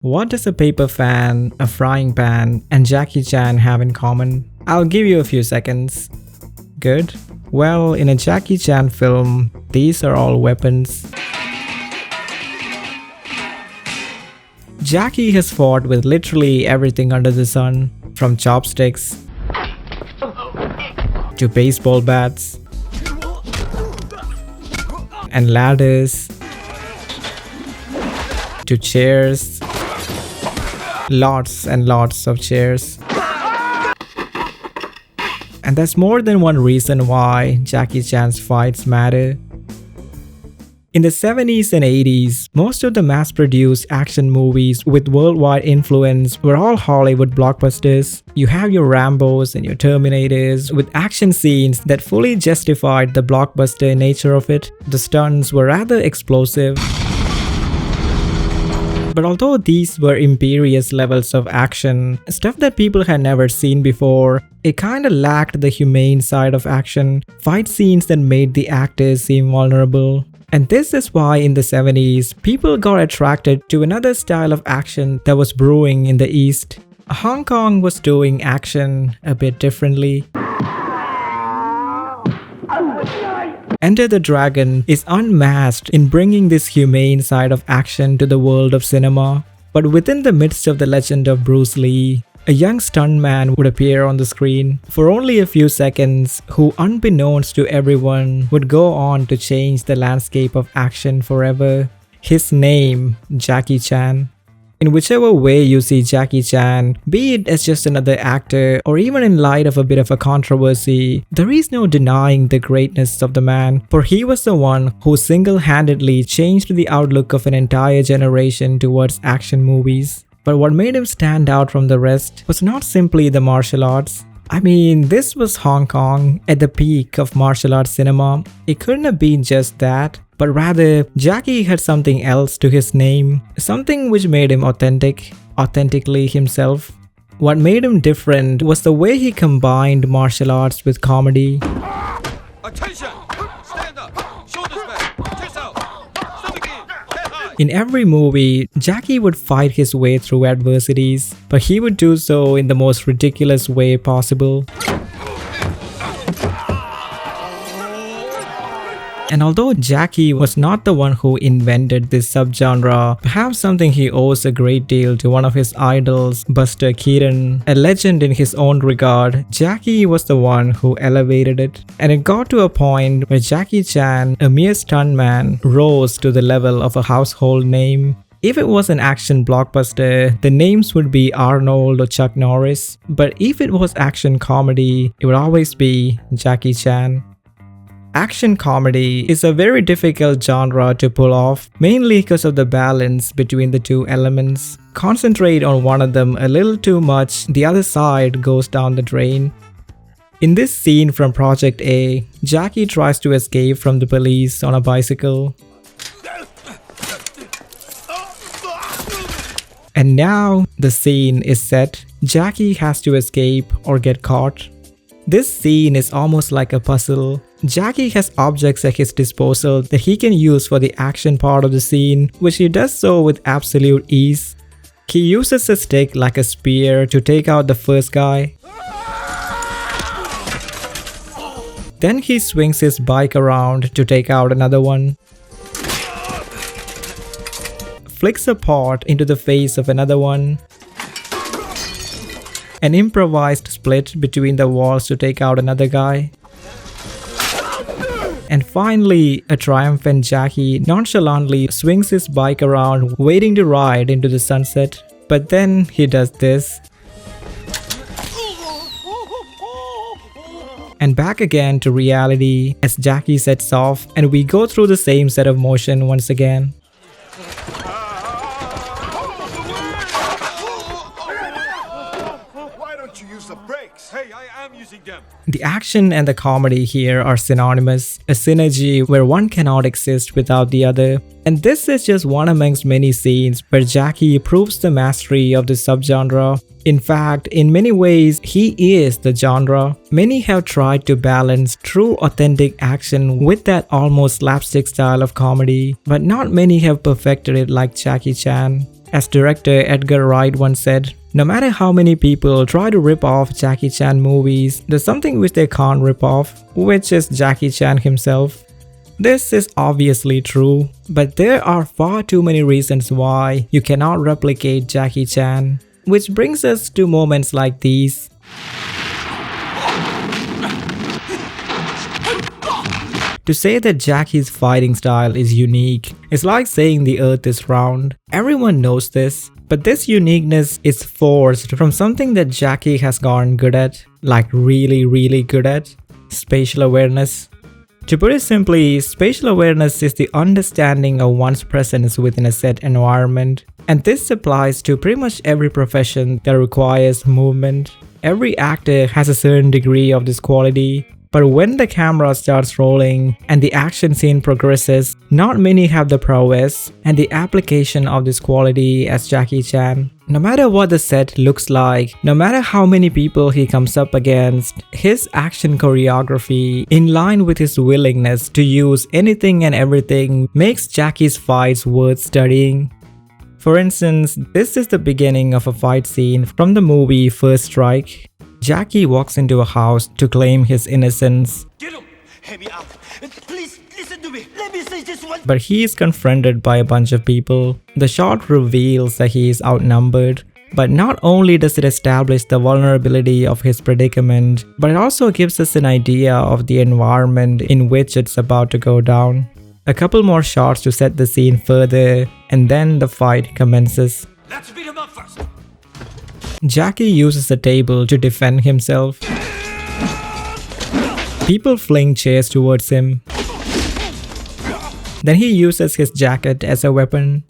What does a paper fan, a frying pan, and Jackie Chan have in common? I'll give you a few seconds. Good. Well, in a Jackie Chan film, these are all weapons. Jackie has fought with literally everything under the sun, from chopsticks to baseball bats and ladders to chairs. Lots and lots of chairs. And there's more than one reason why Jackie Chan's fights matter. In the 70s and 80s, most of the mass-produced action movies with worldwide influence were all Hollywood blockbusters. You have your Rambos and your Terminators with action scenes that fully justified the blockbuster nature of it. The stunts were rather explosive. But although these were imperious levels of action, stuff that people had never seen before, it kinda lacked the humane side of action, fight scenes that made the actors seem vulnerable. And this is why in the 70s, people got attracted to another style of action that was brewing in the East. Hong Kong was doing action a bit differently. Enter the Dragon is unmatched in bringing this humane side of action to the world of cinema. But within the midst of the legend of Bruce Lee, a young stuntman would appear on the screen for only a few seconds, who unbeknownst to everyone would go on to change the landscape of action forever. His name, Jackie Chan. In whichever way you see Jackie Chan, be it as just another actor or even in light of a bit of a controversy, there is no denying the greatness of the man, for he was the one who single-handedly changed the outlook of an entire generation towards action movies. But what made him stand out from the rest was not simply the martial arts. I mean, this was Hong Kong at the peak of martial arts cinema. It couldn't have been just that. But rather, Jackie had something else to his name, something which made him authentically himself. What made him different was the way he combined martial arts with comedy. Attention! Stand up! Shoulders back! Chest out! Stomach in! Head high! In every movie, Jackie would fight his way through adversities, but he would do so in the most ridiculous way possible. And although Jackie was not the one who invented this subgenre, perhaps something he owes a great deal to one of his idols, Buster Keaton, a legend in his own regard. Jackie was the one who elevated it. And it got to a point where Jackie Chan, a mere stuntman, rose to the level of a household name. If it was an action blockbuster, the names would be Arnold or Chuck Norris. But if it was action comedy, it would always be Jackie Chan. Action comedy is a very difficult genre to pull off, mainly because of the balance between the two elements. Concentrate on one of them a little too much, the other side goes down the drain. In this scene from Project A, Jackie tries to escape from the police on a bicycle. And now the scene is set. Jackie has to escape or get caught. This scene is almost like a puzzle. Jackie has objects at his disposal that he can use for the action part of the scene, which he does so with absolute ease. He uses a stick like a spear to take out the first guy. Then he swings his bike around to take out another one. Flicks a pot into the face of another one. An improvised split between the walls to take out another guy. And finally, a triumphant Jackie nonchalantly swings his bike around, waiting to ride into the sunset. But then he does this. And back again to reality as Jackie sets off, and we go through the same set of motion once again. The action and the comedy here are synonymous, a synergy where one cannot exist without the other. And this is just one amongst many scenes where Jackie proves the mastery of the subgenre. In fact, in many ways, he is the genre. Many have tried to balance true authentic action with that almost slapstick style of comedy, but not many have perfected it like Jackie Chan. As director Edgar Wright once said, no matter how many people try to rip off Jackie Chan movies, there's something which they can't rip off, which is Jackie Chan himself. This is obviously true, but there are far too many reasons why you cannot replicate Jackie Chan. Which brings us to moments like these. To say that Jackie's fighting style is unique is like saying the earth is round. Everyone knows this, but this uniqueness is forced from something that Jackie has gotten good at, like really good at: spatial awareness. To put it simply, spatial awareness is the understanding of one's presence within a set environment. And this applies to pretty much every profession that requires movement. Every actor has a certain degree of this quality. But when the camera starts rolling and the action scene progresses, not many have the prowess and the application of this quality as Jackie Chan. No matter what the set looks like, no matter how many people he comes up against, his action choreography, in line with his willingness to use anything and everything, makes Jackie's fights worth studying. For instance, this is the beginning of a fight scene from the movie First Strike. Jackie walks into a house to claim his innocence. Get him! Hear me out. Please listen to me. Let me say just one. But he is confronted by a bunch of people. The shot reveals that he is outnumbered. But not only does it establish the vulnerability of his predicament, but it also gives us an idea of the environment in which it's about to go down. A couple more shots to set the scene further, and then the fight commences. Let's beat him up first. Jackie uses a table to defend himself. People fling chairs towards him. Then he uses his jacket as a weapon.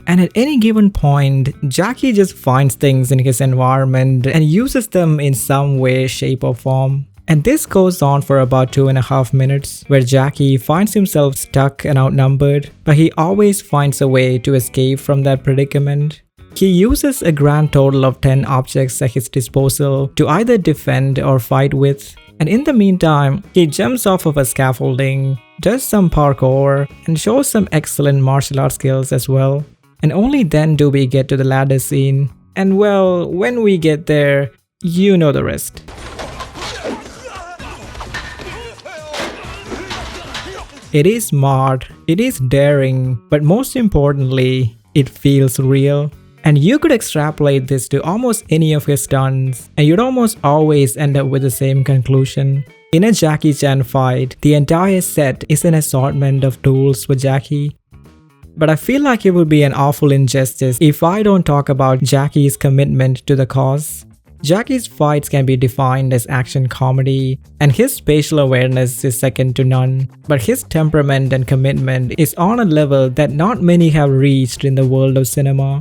And at any given point, Jackie just finds things in his environment and uses them in some way, shape or form. And this goes on for about 2.5 minutes, where Jackie finds himself stuck and outnumbered, but he always finds a way to escape from that predicament. He uses a grand total of 10 objects at his disposal to either defend or fight with. And in the meantime, he jumps off of a scaffolding, does some parkour, and shows some excellent martial arts skills as well. And only then do we get to the ladder scene. And well, when we get there, you know the rest. It is smart, it is daring, but most importantly, it feels real. And you could extrapolate this to almost any of his stunts, and you'd almost always end up with the same conclusion. In a Jackie Chan fight, the entire set is an assortment of tools for Jackie. But I feel like it would be an awful injustice if I don't talk about Jackie's commitment to the cause. Jackie's fights can be defined as action comedy, and his spatial awareness is second to none. But his temperament and commitment is on a level that not many have reached in the world of cinema.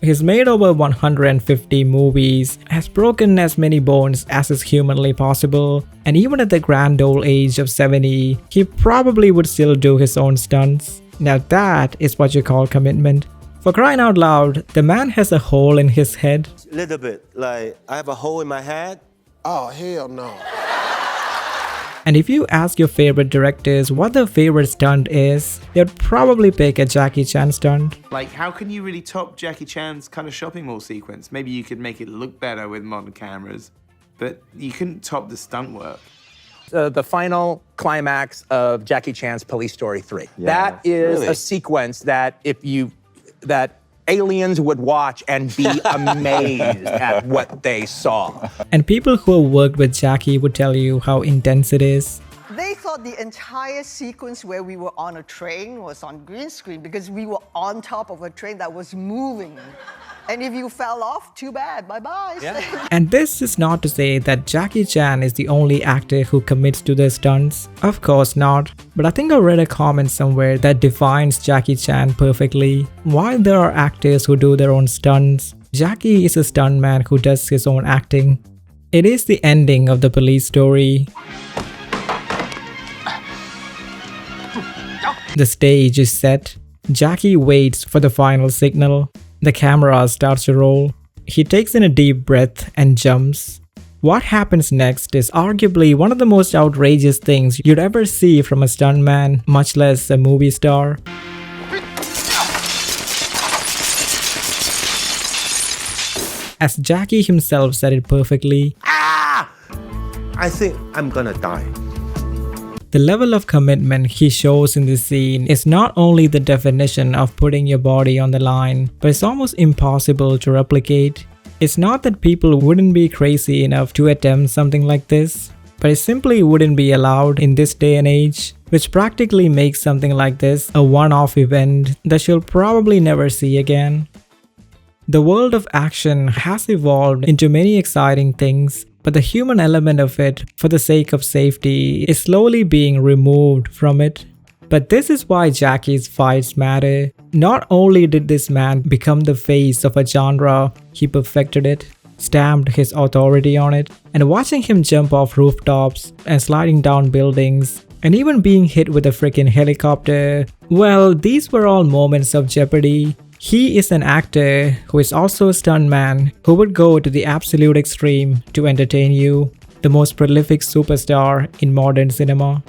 He's made over 150 movies, has broken as many bones as is humanly possible, and even at the grand old age of 70, he probably would still do his own stunts. Now that is what you call commitment. For crying out loud, the man has a hole in his head. Little bit. Like, I have a hole in my head. Oh, hell no. And if you ask your favorite directors what their favorite stunt is, they'd probably pick a Jackie Chan stunt. Like, how can you really top Jackie Chan's kind of shopping mall sequence? Maybe you could make it look better with modern cameras, but you couldn't top the stunt work. The final climax of Jackie Chan's Police Story 3. That is really a sequence that that aliens would watch and be amazed at what they saw. And people who have worked with Jackie would tell you how intense it is. They thought the entire sequence where we were on a train was on green screen because we were on top of a train that was moving. And if you fell off, too bad, bye-bye. Yeah. And this is not to say that Jackie Chan is the only actor who commits to their stunts. Of course not. But I think I read a comment somewhere that defines Jackie Chan perfectly. While there are actors who do their own stunts, Jackie is a stuntman who does his own acting. It is the ending of the Police Story. The stage is set. Jackie waits for the final signal. The camera starts to roll. He takes in a deep breath and jumps. What happens next is arguably one of the most outrageous things you'd ever see from a stuntman, much less a movie star. As Jackie himself said it perfectly, I think I'm gonna die. the level of commitment he shows in this scene is not only the definition of putting your body on the line, but it's almost impossible to replicate. It's not that people wouldn't be crazy enough to attempt something like this, but it simply wouldn't be allowed in this day and age, which practically makes something like this a one-off event that you'll probably never see again. The world of action has evolved into many exciting things, but the human element of it, for the sake of safety, is slowly being removed from it. But this is why Jackie's fights matter. Not only did this man become the face of a genre, he perfected it, stamped his authority on it, and watching him jump off rooftops and sliding down buildings, and even being hit with a freaking helicopter, well, these were all moments of jeopardy. He is an actor who is also a stuntman who would go to the absolute extreme to entertain you, the most prolific superstar in modern cinema.